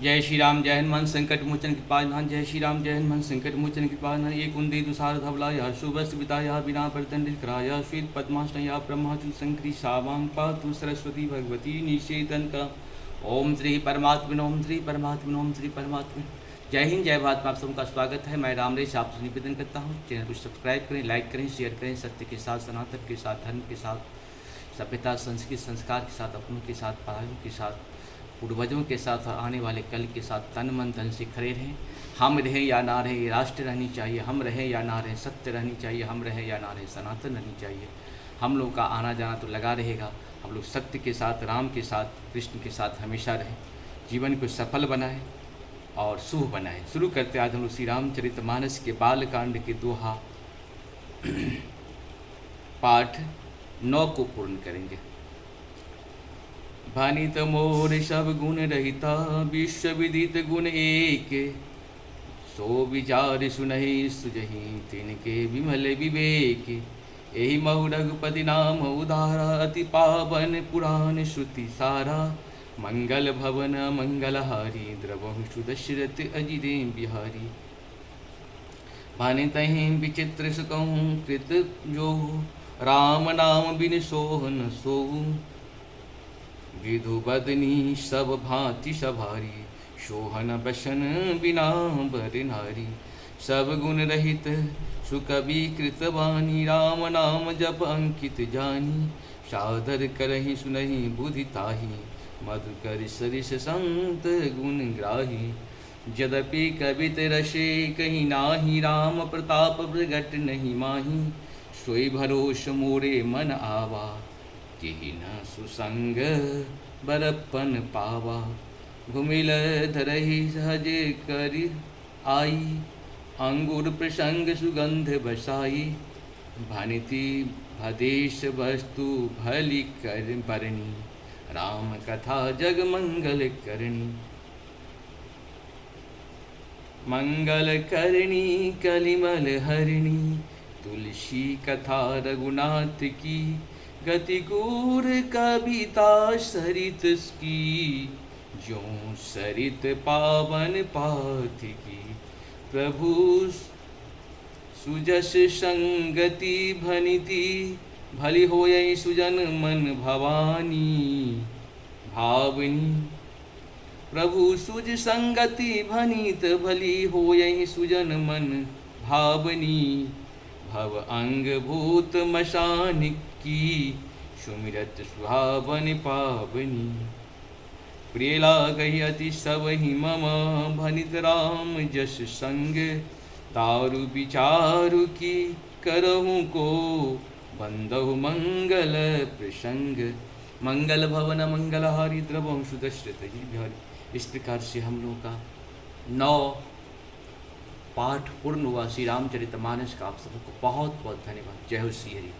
जय श्री राम जय हनुमान संकट मोचन कृपाधान। जय श्री राम जय हनुमान संकट मोचन कृपाधान। एक कुंदी तुषार धवलाया शुभस्त विताया बिना प्रतंडित कराया श्वेत पद्माश्रया ब्रह्माचल शंकरी शावां पातु सरस्वती भगवती निषेधन का। ओम श्री परमात्मा ओम श्री परमात्मा ओम श्री परमात्मा। जय हिंद जय भारत में आप सबका स्वागत है। मैं रामरेश आपसे निवेदन करता हूँ, चैनल को सब्सक्राइब करें, लाइक करें, शेयर करें। सत्य के साथ, सनातन के साथ, धर्म के साथ, सभ्यता संस्कृति संस्कार के साथ, अपनों के साथ, पढ़ाइयों के साथ, पूर्वजों के साथ और आने वाले कल के साथ तन मन धन से खड़े रहें। हम रहें या ना रहें, ये राष्ट्र रहनी चाहिए। हम रहें या ना रहें, सत्य रहनी चाहिए। हम रहें या ना रहें, सनातन रहनी चाहिए। हम लोग का आना जाना तो लगा रहेगा। हम लोग सत्य के साथ, राम के साथ, कृष्ण के साथ हमेशा रहें। जीवन को सफल बनाएं और शुभ बनाएं। शुरू करते आज हम लोग श्री रामचरितमानस के बालकांड के दोहा पाठ 9 को पूर्ण करेंगे। भानित मोर सब गुण रहिता, विश्व विदित गुण एक। सो विचार सुनहि सुजहि, तिनके विमल विवेक। एहि महु रघुपति नाम उदारा, अति पावन पुराण श्रुति सारा। मंगल भवन मंगलहारी, द्रवहु सुदशरथ अजिरे बिहारी। भानितहि विचित्र सुकहु कृत जो, राम नाम बिन सोहन सोहु। विधु बदनी सब भांति सभारी, शोहन बसन बिना बर नारी। सब गुण रहित सुकवि कृत वाणी, राम नाम जप अंकित जानी। सादर करहि सुनहि बुद्धि ताहि, मधुकर सरिस संत गुण ग्राही। यद्यपि कवित रसे कहीं नाही, राम प्रताप प्रगट नहीं माही। सोई भरोस मोरे मन आवा, तिहि न सुसंग बरपन पावा। घुमिल धरहि सहज करि आई, अंगुर प्रसंग सुगंध बसाई। भानिति भदेश वस्तु भली कर बरनी, राम कथा जग मंगल करनी। मंगल करनी कलिमल हरिणी, तुलसी कथा रघुनाथ की। गति गूर कविता सरित की, जो सरित पावन पाथ की। प्रभु सुजस संगति भनिति, भली होय सुजन मन भवानी भावनी। प्रभु सुज संगति भनित, भली होय सुजन मन भावनी। भव अंग भूत मशान की, सुमिरत सुहावन पावनी। प्रिय लागहि अति सबहि मम, भनित राम जस संग। दारु विचारु की करहु को, बंदहु मंगल प्रसंग। मंगल भवन मंगलहारी, द्रवहु सुदशरथ अजिर बिहारी। इस प्रकार से हम लोगों का 9 पाठ पूर्ण हुआ श्री रामचरितमानस का। आप सबको बहुत बहुत धन्यवाद। जय हो श्री हरि।